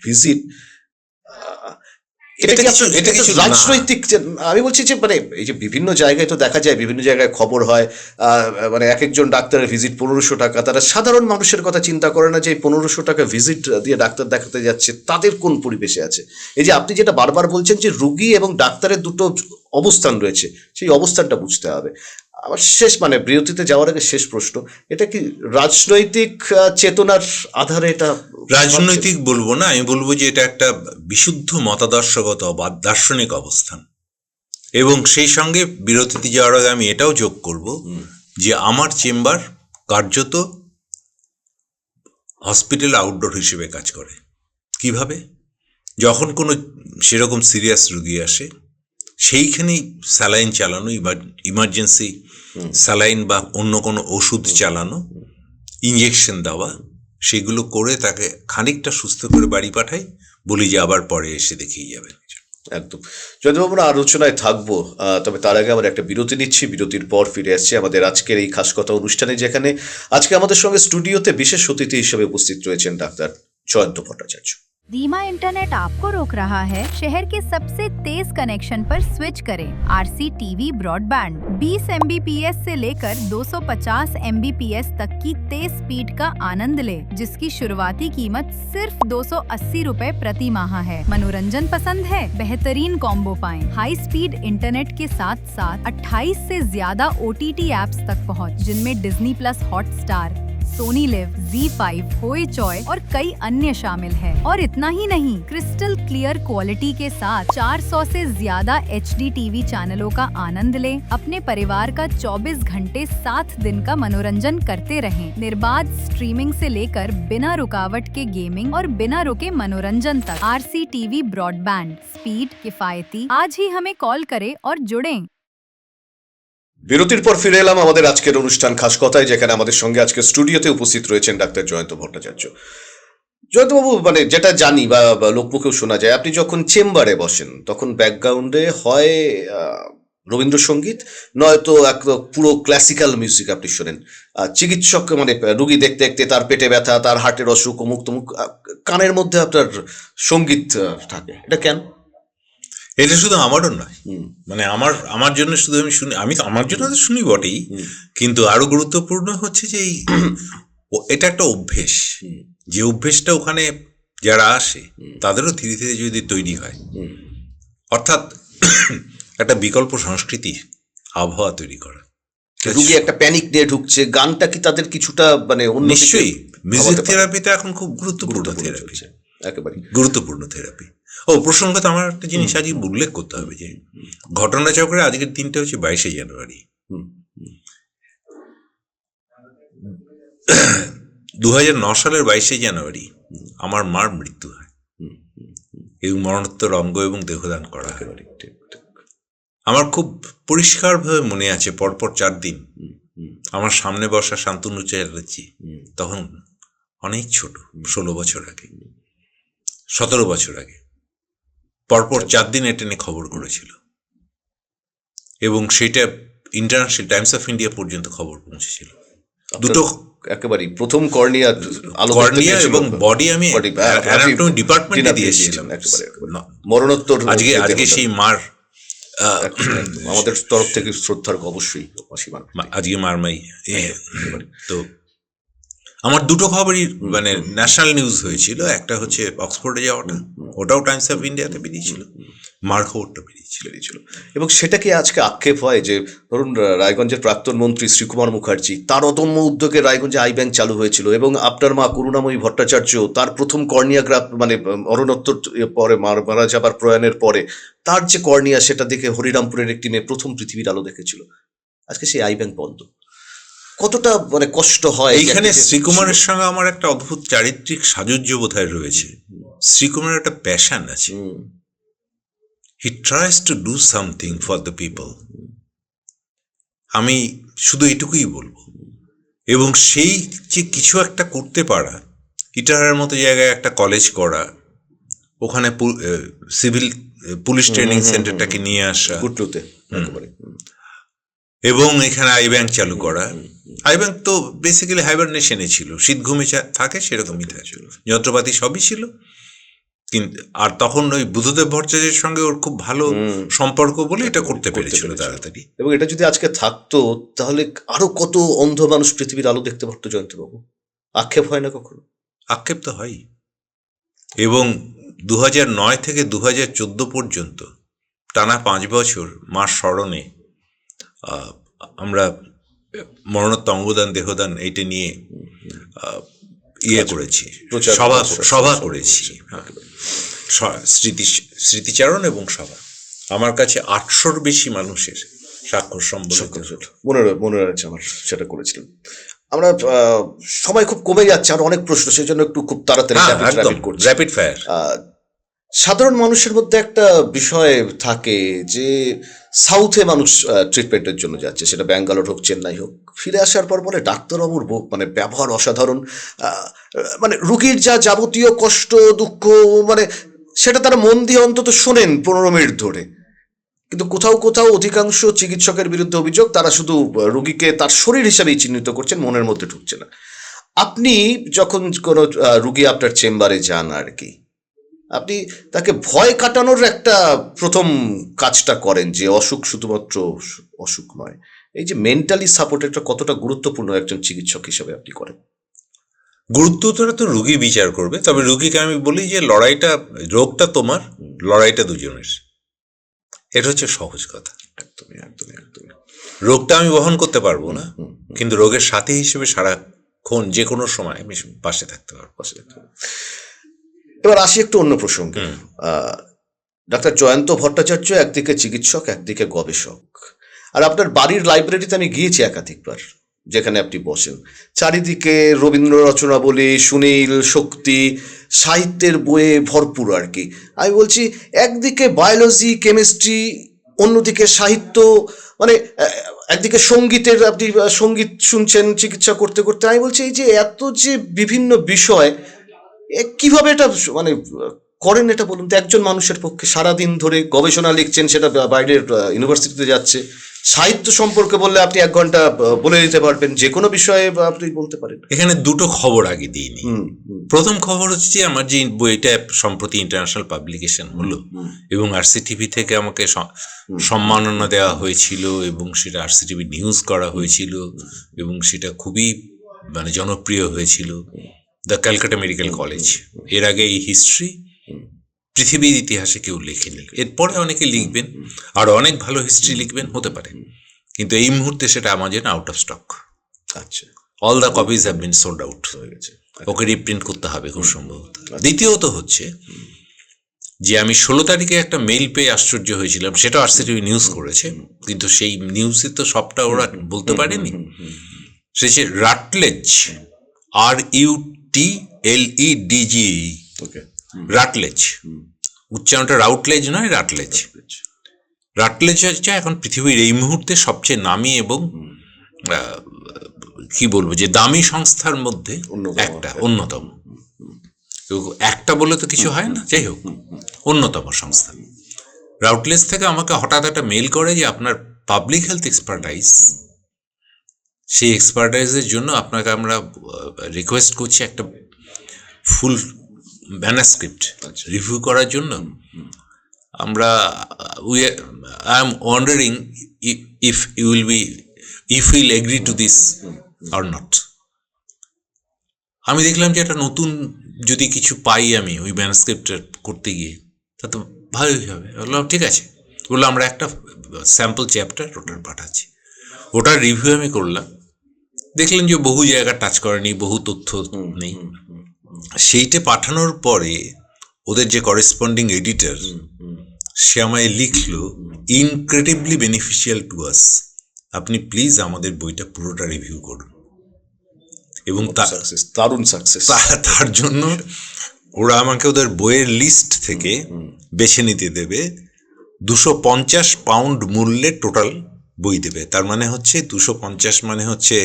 ভিজিট, এটা এটা কি কিছু- আপনার, এটা এটা কিছু কিছু না। রাজনৈতিক আমি বলছি যে মানে এই যে বিভিন্ন জায়গায় তো দেখা যায়, বিভিন্ন জায়গায় খবর হয়, মানে এক একজন ডাক্তারের ভিজিট 1500 টাকা, তারা সাধারণ মানুষের কথা চিন্তা করে না যে এই 1500 টাকা ভিজিট দিয়ে ডাক্তার দেখাতে যাচ্ছে তাদের কোন পরিবেশে আছে। এই যে আপনি যেটা বারবার বলছেন যে রুগী এবং ডাক্তারের দুটো অবস্থান রয়েছে, সেই অবস্থানটা বুঝতে হবে। আমার শেষ, মানে বিরতিতে যাওয়ার আগে শেষ প্রশ্ন, এটা কি রাজনৈতিক চেতনার আধারে এটা রাজনৈতিক বলবো না, আমি বলবো যে এটা একটা বিশুদ্ধ মতাদর্শগত বা দার্শনিক অবস্থান। এবং সেই সঙ্গে বিরতিতে যাওয়ার আগে আমি এটাও যোগ করব যে আমার চেম্বার কার্যত হসপিটাল আউটডোর হিসেবে কাজ করে। কিভাবে? যখন কোনো সেরকম সিরিয়াস রুগী আসে, সেইখানেই স্যালাইন চালানো, ইমার্জেন্সি স্যালাইন বা অন্য কোনো ওষুধ চালানো, ইঞ্জেকশন দেওয়া, সেগুলো করে তাকে খানিকটা সুস্থ করে বাড়ি পাঠাই, বলি যে আবার পরে এসে দেখিয়ে যাবেন। একদম। জয়দেববাবু, আমরা আলোচনায় থাকবো, তবে তার আগে আমরা একটা বিরতি নিচ্ছি। বিরতির পর ফিরে আসছি আমাদের আজকের এই খাস কথা অনুষ্ঠানে, যেখানে আজকে আমাদের সঙ্গে স্টুডিওতে বিশেষ অতিথি হিসেবে উপস্থিত রয়েছেন ডাক্তার জয়ন্ত ভট্টাচার্য। धीमा इंटरनेट आपको रोक रहा है? शहर के सबसे तेज कनेक्शन पर स्विच करें। आरसी टीवी ब्रॉडबैंड 20 Mbps से लेकर 250 Mbps तक की तेज स्पीड का आनंद ले, जिसकी शुरुआती कीमत सिर्फ 280 रुपए प्रति माह है। मनोरंजन पसंद है? बेहतरीन कॉम्बो पाएं। हाई स्पीड इंटरनेट के साथ साथ 28 से ज्यादा OTT एप्स तक पहुंच, जिनमें Disney plus, Hotstar, Sony LIV, ZEE5, होए चॉय और कई अन्य शामिल है। और इतना ही नहीं, क्रिस्टल क्लियर क्वालिटी के साथ 400 से ज्यादा HD टीवी चैनलों का आनंद लें। अपने परिवार का 24 घंटे 7 दिन का मनोरंजन करते रहें। निर्बाध स्ट्रीमिंग से लेकर बिना रुकावट के गेमिंग और बिना रुके मनोरंजन तक। RC टीवी ब्रॉडबैंड, स्पीड किफायती। आज ही हमें कॉल करें और जुड़ें। বিরতির পর ফিরে এলাম আমাদের আজকের অনুষ্ঠান খাস কথায়, যেখানে আমাদের সঙ্গে আজকে স্টুডিওতে উপস্থিত রয়েছেন ডাক্তার জয়ন্ত ভট্টাচার্য। জয়ন্তবাবু, মানে যেটা জানি বা লোকমুখেও শোনা যায়, আপনি যখন চেম্বারে বসেন তখন ব্যাকগ্রাউন্ডে হয় রবীন্দ্রসঙ্গীত, নয়তো এক পুরো ক্লাসিক্যাল মিউজিক আপনি শোনেন। চিকিৎসক, মানে রুগী দেখতে দেখতে তার পেটে ব্যথা, তার হার্টের অসুখ, অমুক তমুক, কানের মধ্যে আপনার সঙ্গীত থাকে, এটা কেন? এটা শুধু আমারও নয়, মানে আমার জন্য শুধু আমি তো আমার জন্য তো শুনি বটেই, কিন্তু আরো গুরুত্বপূর্ণ হচ্ছে যে এটা একটা অভ্যেস, যে অভ্যেসটা ওখানে যারা আসে তাদেরও ধীরে ধীরে যদি তৈরি হয়, অর্থাৎ একটা বিকল্প সংস্কৃতি আবহাওয়া তৈরি করা। রুগী একটা প্যানিক নিয়ে ঢুকছে, গানটা কি তাদের কিছুটা মানে নিশ্চয়ই মিউজিক থেরাপিটা এখন খুব গুরুত্বপূর্ণ থেরাপি, একেবারে গুরুত্বপূর্ণ থেরাপি। ও প্রসঙ্গত আমার একটা জিনিস আজকে উল্লেখ করতে হবে, যে ঘটনাচক্রে আজকের দিনটা হচ্ছে 22শে জানুয়ারি। 2009 সালের 22শে জানুয়ারি আমার মার মৃত্যু হয় এবং মরণোত্তর অঙ্গ এবং দেহদান করা হয়। আমার খুব পরিষ্কারভাবে মনে আছে, পরপর 4 দিন আমার সামনে বসা শান্তনু চ্যাটার্জি, তখন অনেক ছোট, 16 বছর আগে, 17 বছর আগে, পরপর 4 দিন এটা নিয়ে খবর করেছিল এবং সেটা ইন্টারন্যাশনাল টাইমস অফ ইন্ডিয়া পর্যন্ত খবর পৌঁছেছিল। দুটো একেবারে প্রথম কর্নিয়া এবং বডি আমি অ্যানাটমি ডিপার্টমেন্টে দিয়েছিলাম। মরণোত্তর আজকে সেই মার আমাদের তরফ থেকে শ্রদ্ধার অবশ্যই আজকে মারমাই। তো আমার দুটো খবরই মানে ন্যাশনাল নিউজ হয়েছিল, একটা হচ্ছে অক্সফোর্ডে যাওয়াটা, ওটাও টাইমস অফ ইন্ডিয়াতে বেরিয়েছিল, মার খবরটা বেরিয়েছিল। এবং সেটাকে আজকে আক্ষেপ হয় যে ধরুন রায়গঞ্জের প্রাক্তন মন্ত্রী শ্রীকুমার মুখার্জি, তার অদম্য উদ্যোগে রায়গঞ্জে আই ব্যাংক চালু হয়েছিল, এবং আপনার মা করুণাময়ী ভট্টাচার্য তার প্রথম কর্নিয়াগ্রাফ, মানে মরণোত্তর পরে মারা যাবার প্রয়াণের পরে তার যে কর্নিয়া, সেটা দেখে হরিরামপুরের একটি মেয়ে প্রথম পৃথিবীর আলো দেখেছিল। আজকে সেই আই ব্যাংক বন্ধ। কতটা মানে কষ্ট হয় এইখানে একটা যে- শ্রীকুমারের সঙ্গে আমার একটা অদ্ভুত চারিত্রিক সাযুজ্য বোধহয় রয়েছে। শ্রীকুমারের একটা প্যাশন আছে, hmm, he tries to do something for the people. আমি শুধু এটুকুই বলবো। এবং সেই যে কিছু একটা করতে পারা, ইটাহারের মতো জায়গায় একটা কলেজ করা, ওখানে সিভিল পুলিশ ট্রেনিং সেন্টারটাকে নিয়ে আসা, গুটলুতে একেবারে। এবং এখানে আই ব্যাংক চালু করা। আই ব্যাংক তো বেসিক্যালি হাইবারনেশনে ছিল, শীত ঘুমে থাকে সেরকমই ছিল, যন্ত্রপাতি সবই ছিল। কিন্তু আর তখন ওই বুদ্ধদেব ভট্টাচার্যের সঙ্গে ওর খুব ভালো সম্পর্ক বলে এটা করতে পেরেছিল তাড়াতাড়ি। এবং এটা যদি আজকে থাকতো তাহলে আরো কত অন্ধ মানুষ পৃথিবীর আলো দেখতে পারতো জয়ন্তবাবু। আক্ষেপ হয় না কখনো? আক্ষেপ তো হয়। এবং 2009 থেকে 2014 পর্যন্ত টানা 5 বছর মার স্মরণে আমরা মরণোত্তর অঙ্গদান দেহদান এইটা নিয়ে ইয়ে করেছি, সভা করেছি, স্মৃতিচারণ এবং সভা। আমার কাছে 800-র বেশি মানুষের স্বাক্ষর সম্বলিত। মনে রয়েছে আমার, সেটা করেছিলাম আমরা। সময় খুব কমে যাচ্ছে, আর অনেক প্রশ্ন, সেই জন্য একটু খুব তাড়াতাড়ি র্যাপিড ফায়ার। সাধারণ মানুষের মধ্যে একটা বিষয় থাকে যে সাউথে মানুষ ট্রিটমেন্টের জন্য যাচ্ছে, সেটা ব্যাঙ্গালোর হোক চেন্নাই হোক, ফিরে আসার পর বলে ডাক্তারবাবুর মানে ব্যবহার অসাধারণ, মানে রুগীর যা যাবতীয় কষ্ট দুঃখ মানে সেটা তারা মন দিয়ে অন্তত শোনেন 15 মিনিট ধরে। কিন্তু কোথাও কোথাও অধিকাংশ চিকিৎসকের বিরুদ্ধে অভিযোগ, তারা শুধু রুগীকে তার শরীর হিসাবেই চিহ্নিত করছেন, মনের মধ্যে ঢুকছে না। আপনি যখন কোনো রুগী আপনার চেম্বারে যান আর কি, আপনি তাকে ভয় কাটানোর একটা প্রথম কাজটা করেন, যে অসুখ শুধুমাত্র অসুখ নয়, এই যে মেন্টালি সাপোর্টটা কতটা গুরুত্বপূর্ণ একজন চিকিৎসক হিসেবে আপনি করেন? গুরুত্বটা তো রুগী বিচার করবে, তবে রুগীকে আমি বলি যে লড়াইটা, রোগটা তোমার, লড়াইটা দুজনের। এটা হচ্ছে সহজ কথা। একদমই একদমই একদমই। রোগটা আমি বহন করতে পারবো না, কিন্তু রোগের সাথী হিসেবে সারাক্ষণ যে কোনো সময় আমি পাশে থাকতে পারবো। এবার আসি একটু অন্য প্রসঙ্গে। ডাক্তার জয়ন্ত ভট্টাচার্য একদিকে চিকিৎসক, একদিকে গবেষক, আর আপনার বাড়ির লাইব্রেরিতে আমি গিয়েছি একাধিকবার, যেখানে আপনি বসেন, চারিদিকে রবীন্দ্র রচনাবলী, সুনীল, শক্তি, সাহিত্যের বইয়ে ভরপুর আর কি। আমি বলছি একদিকে বায়োলজি, কেমিস্ট্রি, অন্যদিকে সাহিত্য, মানে একদিকে সঙ্গীতের, আপনি সঙ্গীত শুনছেন চিকিৎসা করতে করতে। আমি বলছি এই যে এত যে বিভিন্ন বিষয়, কিভাবে এটা মানে করেন এটা বলুন তো, একজন মানুষের পক্ষে সারাদিন ধরে গবেষণা লিখছেন, সেটা বাইরের ইউনিভার্সিটিতে যাচ্ছে, সাহিত্য সম্পর্কে বললে আপনি 1 ঘন্টা বলে দিতে পারবেন, যে কোনো বিষয়ে আপনি বলতে পারেন। এখানে দুটো খবর আগে দিইনি। প্রথম খবর হচ্ছে যে আমার যে বইটা সম্প্রতি ইন্টারন্যাশনাল পাবলিকেশন হলো এবং RCTV থেকে আমাকে সম্মাননা দেওয়া হয়েছিল, এবং সেটা RCTV নিউজ করা হয়েছিল, এবং সেটা খুবই মানে জনপ্রিয় হয়েছিল, দ্য ক্যালকাটা মেডিকেল কলেজ। এর আগে এই হিস্ট্রি পৃথিবীর ইতিহাসে কেউ লেখেনি। এরপরে অনেকে লিখবেন, আর অনেক ভালো হিস্ট্রি লিখবেন, হতে পারে, কিন্তু এই মুহূর্তে সেটা আমাজন আউট অফ স্টক। আচ্ছা, all the copies have been sold out হয়ে গেছে, ওকে রিপ্রিন্ট করতে হবে খুব সম্ভবত। দ্বিতীয়ত হচ্ছে যে আমি 16 তারিখে একটা মেইল পেয়ে আশ্চর্য হয়েছিলাম, সেটা RCTV নিউজ করেছে, কিন্তু সেই নিউজে তো সবটা ওরা বলতে পারেনি। সে রাটলেজ, RUTLEDG, ওকে, রাটলেজ, উচ্চারণটা রাউটলেজ নয়, রাটলেজ। রাটলেজ হচ্ছে এখন পৃথিবীর এই মুহূর্তে সবচেয়ে নামী এবং কি বলবো যে দামি সংস্থার মধ্যে একটা, অন্যতম। একটা বলে তো কিছু হয় না, যাই হোক, অন্যতম সংস্থা। রাউটলেজ থেকে আমাকে হঠাৎ একটা মেল করে যে আপনার পাবলিক হেলথ এক্সপার্টাইজ, সেই এক্সপার্টাইজের জন্য আপনাকে আমরা রিকোয়েস্ট করছি একটা ফুল ম্যানাস্ক্রিপ্ট রিভিউ করার জন্য। আমরা I am wandering if will agree to this or not. আমি দেখলাম যে একটা নতুন যদি কিছু পাই আমি ওই ম্যানাস্ক্রিপ্ট করতে গিয়ে, তা তো ভালোই হবে। বললাম ঠিক আছে, বললো আমরা একটা স্যাম্পল চ্যাপ্টার ওটার পাঠাচ্ছি। ওটার রিভিউ আমি করলাম, দেখলেন যে বহু জায়গা টাচ করেনি, বহু তথ্য নেই। সেইটা পাঠানোর পরে ওদের যে করেসপন্ডিং এডিটর, সে আমায় লিখলো ইনক্রেডিবলি বেনিফিশিয়াল টু আস। আপনি প্লিজ আমাদের বইটা পুরোটা রিভিউ করুন। এবং সাকসেস, দারুণ সাকসেস। তার জন্য ওরা আমাকে ওদের বইয়ের লিস্ট থেকে বেছে নিতে দেবে, 250 পাউন্ড মূল্যের টোটাল বই দেবে। তার মানে হচ্ছে 250 মানে হচ্ছে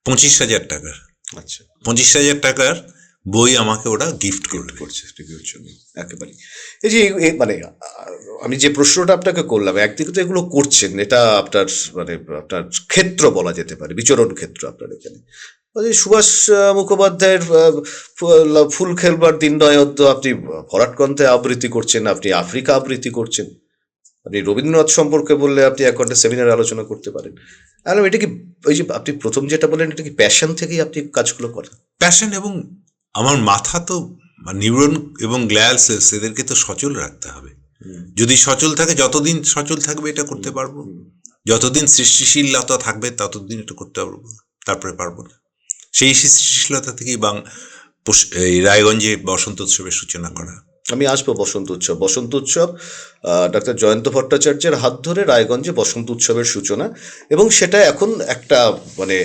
25,000 টাকার। আচ্ছা, 25,000 টাকার বই আমাকে ওরা গিফট করছে রিভিউর জন্য একেবারে। এই যে মানে আমি যে প্রশ্নটা আপনাকে করলাম, একদিকে তো এগুলো করছেন, এটা আপনার মানে আপনার ক্ষেত্র বলা যেতে পারে, বিচরণ ক্ষেত্র আপনার এখানে। ওই সুভাষ মুখোপাধ্যায়ের ফুল খেলবার দিন নয় অদ্য আপনি ভরাটকণ্ঠে আবৃত্তি করছেন, আপনি আফ্রিকা আবৃত্তি করছেন, আপনি রবীন্দ্রনাথ সম্পর্কে বললে আপনি 1 ঘন্টা সেমিনার আলোচনা করতে পারেন। আর এটা কি ওই যে আপনি প্রথম যেটা বললেন, এটা কি প্যাশন থেকেই আপনি কাজগুলো করেন? প্যাশন, এবং আমার মাথা তো নিউরন এবং গ্ল্যাল সেলস এদেরকে তো সচল রাখতে হবে। যদি সচল থাকে, যতদিন সচল থাকবে এটা করতে পারবো, যতদিন সৃষ্টিশীলতা থাকবে ততদিন এটা করতে পারবো, তারপরে পারবো না। সেই সৃষ্টিশীলতা থেকেই এই রায়গঞ্জে বসন্ত উৎসবের সূচনা করা। আমি আসবো বসন্ত উৎসব ডাক্তার জয়ন্ত ভট্টাচার্যের হাত ধরে রায়গঞ্জে বসন্ত উৎসবের সূচনা, এবং সেটা এখন একটা মানে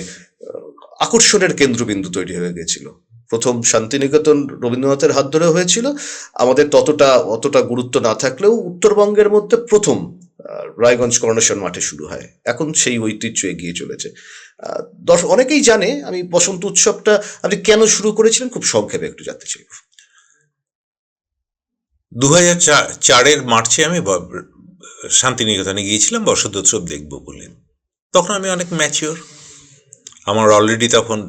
আকর্ষণের কেন্দ্রবিন্দু তৈরি হয়ে গেছিল। প্রথম শান্তিনিকেতন রবীন্দ্রনাথের হাত ধরে হয়েছিল, আমাদের অতটা গুরুত্ব না থাকলেও উত্তরবঙ্গের মধ্যে প্রথম রায়গঞ্জ করোনেশন মাঠে শুরু হয়। এখন সেই ঐতিহ্য এগিয়ে চলেছে। অনেকেই জানে। আমি বসন্ত উৎসবটা আপনি কেন শুরু করেছিলেন খুব সংক্ষেপে একটু জানতে চাই। 2004 মার্চে আমি শান্তিনিকেতনে গিয়েছিলাম বসন্ত উৎসব দেখবো বলে। তখন আমি অনেক ম্যাচিওর, আমার অলরেডি তখন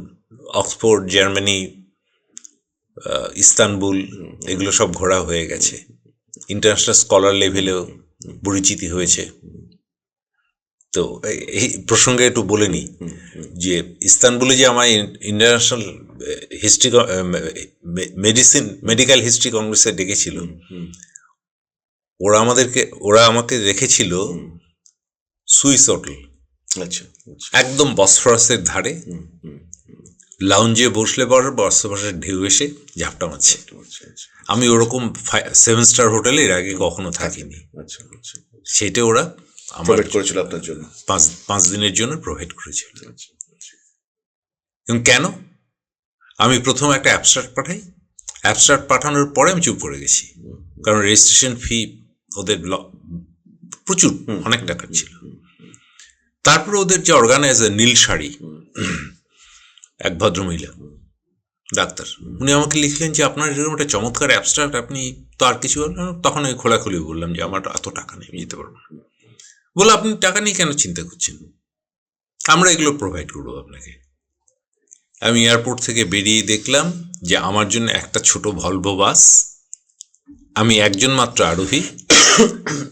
অক্সফোর্ড, জার্মানি, ইস্তানবুল এগুলো সব ঘোরা হয়ে গেছে, ইন্টারন্যাশনাল স্কলার লেভেলেও পরিচিতি হয়েছে। তো এই প্রসঙ্গে একটু বলে নিই যে ইস্তানবুলে যে আমার ইন্টারন্যাশনাল হিস্ট্রি মেডিকেল হিস্ট্রি কংগ্রেসে ডেকেছিল, ওরা আমাকে রেখেছিল সুইস হোটেল, আচ্ছা, একদম বসফরাসের ধারে। লাউঞ্জে বসলে পর বসফরাসের ঢেউ এসে ঝাপটা মারছে। আমি ওরকম 7 স্টার হোটেলে এর আগে কখনো থাকিনি। সেটা ওরা প্রোভাইড করেছিল আপনার জন্য, 5 দিনের জন্য প্রোভাইড করেছিল। এবং কেন? আমি প্রথম একটা অ্যাবস্ট্রাক্ট পাঠাই, অ্যাবস্ট্রাক্ট পাঠানোর পরে আমি চুপ করে গেছি, কারণ রেজিস্ট্রেশন ফি ওদের প্রচুর, অনেক টাকা ছিল। তারপরে ওদের যে অর্গানাইজার নীল শাড়ি, এক ভদ্রমহিলা ডাক্তার, উনি আমাকে লিখলেন যে আপনার এরকম একটা চমৎকার অ্যাবস্ট্রাক্ট, আপনি তো আর কিছু। তখন আমি খোলাখুলি বললাম যে আমার এত টাকা নেই, আমি যেতে পারবো না। বলে আপনি টাকা নিয়ে কেন চিন্তা করছেন, আমরা এগুলো প্রোভাইড করবো আপনাকে। আমি এয়ারপোর্ট থেকে বেরিয়ে দেখলাম যে আমার জন্য একটা ছোট ভলভো বাস, আমি একজন মাত্র আরোহী,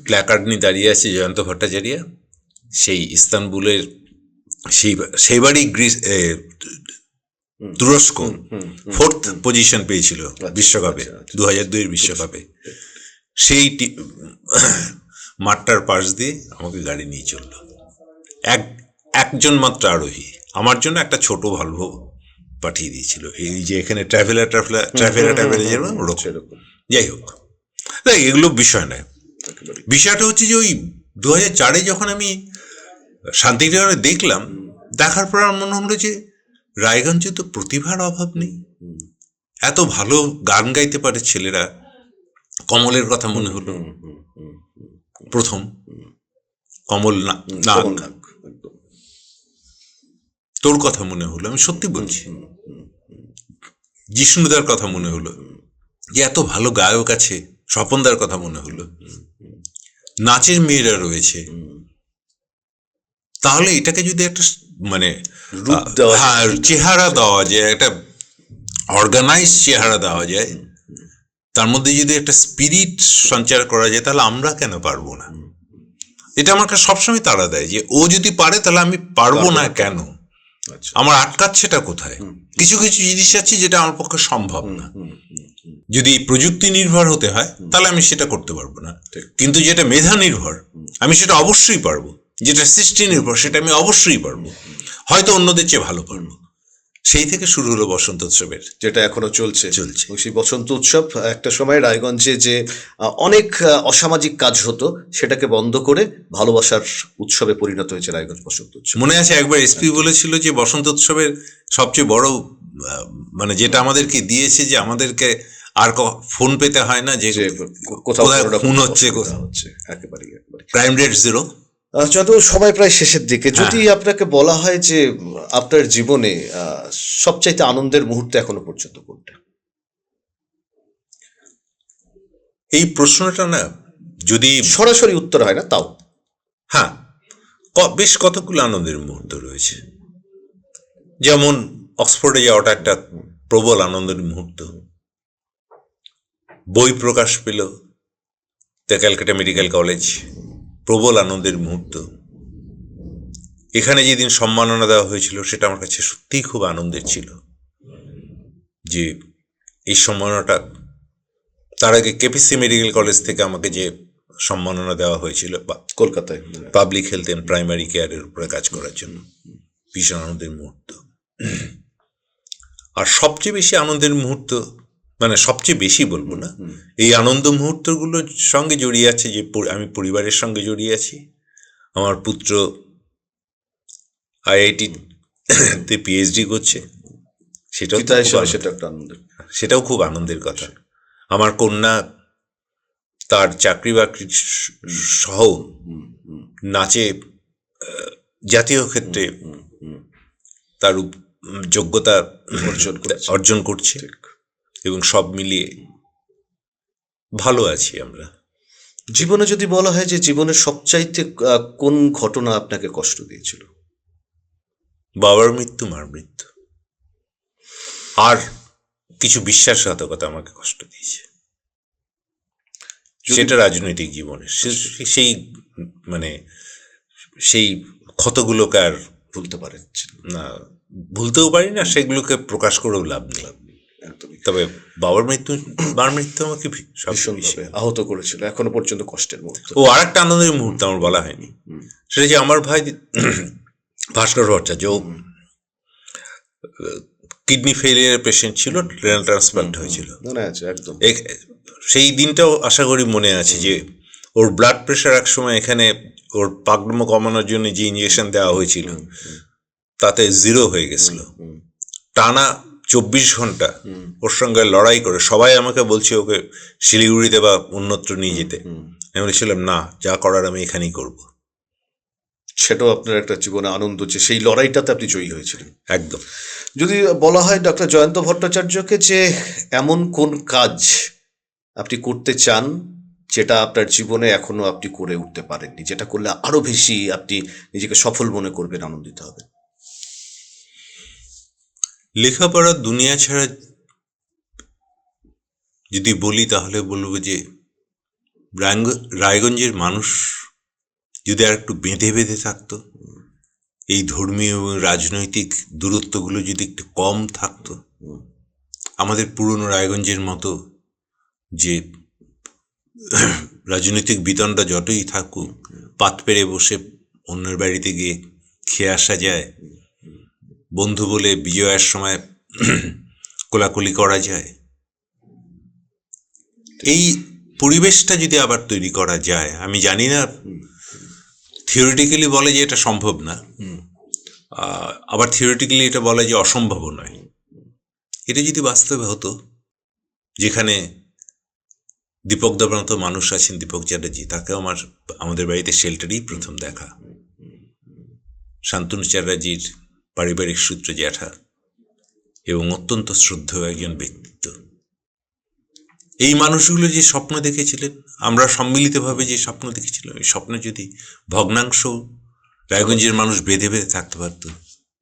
প্ল্যাকার্ড নিয়ে দাঁড়িয়ে আছে জয়ন্ত ভট্টাচার্য, সেই ইস্তানবুলের সেই বাড়ি তুরস্ক 4th পজিশন পেয়েছিল বিশ্বকাপে, 2002 বিশ্বকাপে। সেই মাঠটার পাশ দিয়ে আমাকে গাড়ি নিয়ে চললো, একজন মাত্র আরোহী, আমার জন্য একটা ছোট ভলভো পাঠিয়ে দিয়েছিল। এই যে এখানে ট্রাভেলার যেরকম ওরকম। যাই হোক, তাই এগুলো বিষয় নয়। বিষয়টা হচ্ছে যে ওই 2004 যখন আমি শান্তিনিকেতনে দেখলাম, দেখার পর আমার মনে হলো যে রায়গঞ্জে তো প্রতিভার অভাব নেই, এত ভালো গান গাইতে পারে ছেলেরা। কমলের কথা মনে হলো প্রথম, কমল নাগ, তোর কথা মনে হলো, আমি সত্যি বলছি। জিষ্ণুদার কথা মনে হলো যে এত ভালো গায়ক আছে, স্বপনদার কথা মনে হলো, নাচের মেয়েরা রয়েছে। তাহলে এটাকে যদি একটা মানে চেহারা দেওয়া যায়, একটা অর্গানাইজ চেহারা দেওয়া যায়, তার মধ্যে যদি একটা স্পিরিট সঞ্চার করা যায়, তাহলে আমরা কেন পারবো না? এটা আমার কাছে সবসময় তাড়া দেয় যে ও যদি পারে তাহলে আমি পারবো না কেন? আমার আটকাচ্ছেটা কোথায়? কিছু কিছু জিনিস আছে যেটা আমার পক্ষে সম্ভব না। যদি প্রযুক্তি নির্ভর হতে হয় তাহলে আমি সেটা করতে পারবো না, কিন্তু যেটা মেধা নির্ভর আমি সেটা অবশ্যই পারবো। যেটা সৃষ্টি নির্ভর সেটা আমি অবশ্যই পারবো, হয়তো অন্যদের চেয়ে ভালো পারবো। সেই থেকে শুরু হলো বসন্ত উৎসবের। যেটা এখনো চলছে। চলছে। এবং সেই বসন্ত উৎসব একটা সময় রায়গঞ্জে যে অনেক অসামাজিক কাজ হতো সেটাকে বন্ধ করে ভালোবাসার উৎসবে পরিণত হয়েছে রায়গঞ্জ বসন্ত উৎসব। মনে আছে একবার এসপি বলেছিল যে বসন্ত উৎসবের সবচেয়ে বড় মানে যেটা আমাদেরকে দিয়েছে যে আমাদেরকে আর ফোন পেতে হয় না, যে যে কোথাও কোথায় কোনো রকম খুন হচ্ছে, অসুবিধা হচ্ছে, একেবারে। Crime rate zero. যত সময় প্রায় শেষের দিকে, যদি আপনাকে বলা হয় যে আপনার জীবনে সবচাইতে আনন্দের মুহূর্ত এখনো পর্যন্ত কোনটা? এই প্রশ্নটা না যদি সরাসরি উত্তর হয় না তাও। হ্যাঁ, বেশ কতগুলো আনন্দের মুহূর্ত রয়েছে। যেমন অক্সফোর্ডে যাওয়াটা একটা প্রবল আনন্দের মুহূর্ত। বই প্রকাশ পেল দ্য ক্যালকাটা মেডিকেল কলেজ, প্রবল আনন্দের মুহূর্ত। এখানে যেদিন সম্মাননা দেওয়া হয়েছিল সেটা আমার কাছে সত্যিই খুব আনন্দের ছিল, যে এই সম্মাননাটা, তার আগে কেপিসি মেডিকেল কলেজ থেকে আমাকে যে সম্মাননা দেওয়া হয়েছিল কলকাতায় পাবলিক হেলথ অ্যান্ড প্রাইমারি কেয়ারের উপরে কাজ করার জন্য, ভীষণ আনন্দের মুহূর্ত। আর সবচেয়ে বেশি আনন্দের মুহূর্ত, মানে সবচেয়ে বেশি বলবো না, এই আনন্দ মুহূর্তগুলোর সঙ্গে জড়িয়ে আছে যে আমি পরিবারের সঙ্গে জড়িয়ে আছি। আমার পুত্র আইআইটিতে পিএইচডি করছে, সেটাও সেটা একটা আনন্দের, সেটাও খুব আনন্দের কথা। আমার কন্যা তার চাকরি বাকরি সহ নাচে জাতীয় ক্ষেত্রে তার যোগ্যতা অর্জন করছে, এবং সব মিলিয়ে ভালো আছি আমরা। জীবনে যদি বলা হয় যে জীবনের সবচাইতে কোন ঘটনা আপনাকে কষ্ট দিয়েছিল? বাবার মৃত্যু, মার মৃত্যু, আর কিছু বিশ্বাসঘাতকতা আমাকে কষ্ট দিয়েছে। সেটা রাজনৈতিক জীবনে সেই মানে সেই ক্ষতগুলোকে আর ভুলতে পারেন না, ভুলতেও পারি না, সেগুলোকে প্রকাশ করেও লাভ নেই। তবে বাবার মৃত্যু, মার মৃত্যু আমাকে ভীষণভাবে আহত করেছিল, এখনো পর্যন্ত কষ্টের মুহূর্ত। ও আর একটা আনন্দের মুহূর্ত আমার বলা হয়নি, সেটা যে আমার ভাই ভাস্কর ভট্টাচার্য কিডনি ফেলিয়ার পেশেন্ট ছিল, রেনাল ট্রান্সপ্লান্ট হয়েছিল। মনে আছে একদম। সেই দিনটাও আশা করি মনে আছে, যে ওর ব্লাড প্রেশার এক সময় এখানে ওর পাগড়মো কমানোর জন্য যে ইঞ্জেকশন দেওয়া হয়েছিল তাতে 0 হয়ে গেছিল। টানা 24 ঘন্টা ওর সঙ্গে লড়াই করে সবাই আমাকে বলছে ওকে শিলিগুড়িতে বা অন্যত্র নিয়ে যেতে। আমি বলেছিলাম না, যা করার আমি এখানেই করব। সেটাও আপনার একটা জীবনে আনন্দ, যে সেই লড়াইটাতে আপনি জয়ী হয়েছিলেন। একদম। যদি বলা হয় ডক্টর জয়ন্ত ভট্টাচার্যকে যে এমন কোন কাজ আপনি করতে চান যেটা আপনার জীবনে এখনো আপনি করে উঠতে পারেননি, যেটা করলে আরো বেশি আপনি নিজেকে সফল মনে করবেন, আনন্দিত হবেন? লেখাপড়ার দুনিয়া ছাড়া যদি বলি তাহলে বলবো যে রায়গঞ্জের মানুষ যদি আর একটু বেঁধে বেঁধে থাকতো, এই ধর্মীয় এবং রাজনৈতিক দূরত্বগুলো যদি একটু কম থাকতো, আমাদের পুরনো রায়গঞ্জের মতো যে রাজনৈতিক বিতণ্ডা যতই থাকুক, পাত পেরে বসে অন্যের বাড়িতে গিয়ে খেয়ে আসা যায়, বন্ধু বলে বিজয়ের সময় কোলাকুলি করা যায়, এই পরিবেশটা যদি আবার তৈরি করা যায়, আমি জানি না, থিওরিটিক্যালি বলে যে এটা সম্ভব না, আবার থিওরিটিক্যালি এটা বলে যে অসম্ভব নয়। এটা যদি বাস্তবে হতো, যেখানে দীপক দেবার মতো মানুষ আছেন, দীপক চ্যাটার্জি, তাকে আমাদের বাড়িতে শেল্টারেই প্রথম দেখা, শান্তনু চ্যাটার্জির পারিবারিক সূত্রে জ্যাঠা এবং অত্যন্ত শ্রদ্ধেয় একজন ব্যক্তিত্ব। এই মানুষগুলো যে স্বপ্ন দেখেছিলেন, আমরা সম্মিলিতভাবে যে স্বপ্ন দেখেছিলাম, এই স্বপ্ন যদি ভগ্নাংশ রায়গঞ্জের মানুষ বেঁধে বেঁধে থাকতে পারত,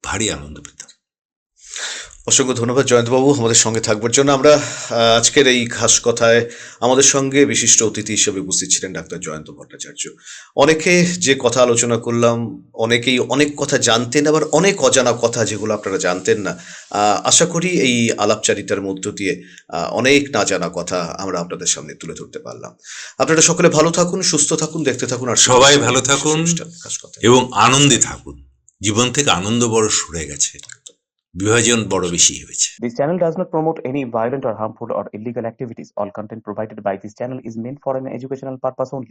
ভারী আনন্দ পেতাম। অসংখ্য ধন্যবাদ জয়ন্তবাবু আমাদের সঙ্গে থাকবার জন্য। আমরা আজকের এই খাস কথায় আমাদের সঙ্গে বিশিষ্ট অতিথি হিসেবে উপস্থিত ছিলেন ডাক্তার জয়ন্ত ভট্টাচার্য। অনেকে যে কথা আলোচনা করলাম, অনেকেই অনেক কথা জানতেন, আবার অনেক অজানা কথা যেগুলো আপনারা জানতেন না। আশা করি এই আলাপচারিতার মধ্য দিয়ে অনেক না জানা কথা আমরা আপনাদের সামনে তুলে ধরতে পারলাম। আপনারা সকলে ভালো থাকুন, সুস্থ থাকুন, দেখতে থাকুন, আর সবাই ভালো থাকুন খাস কথা এবং আনন্দে থাকুন। জীবন থেকে আনন্দ বড় সরে গেছে। বিভাজন বড় বেশি হয়েছে। This channel does not promote any violent or harmful or illegal activities. All content provided by this channel is meant for an educational purpose only.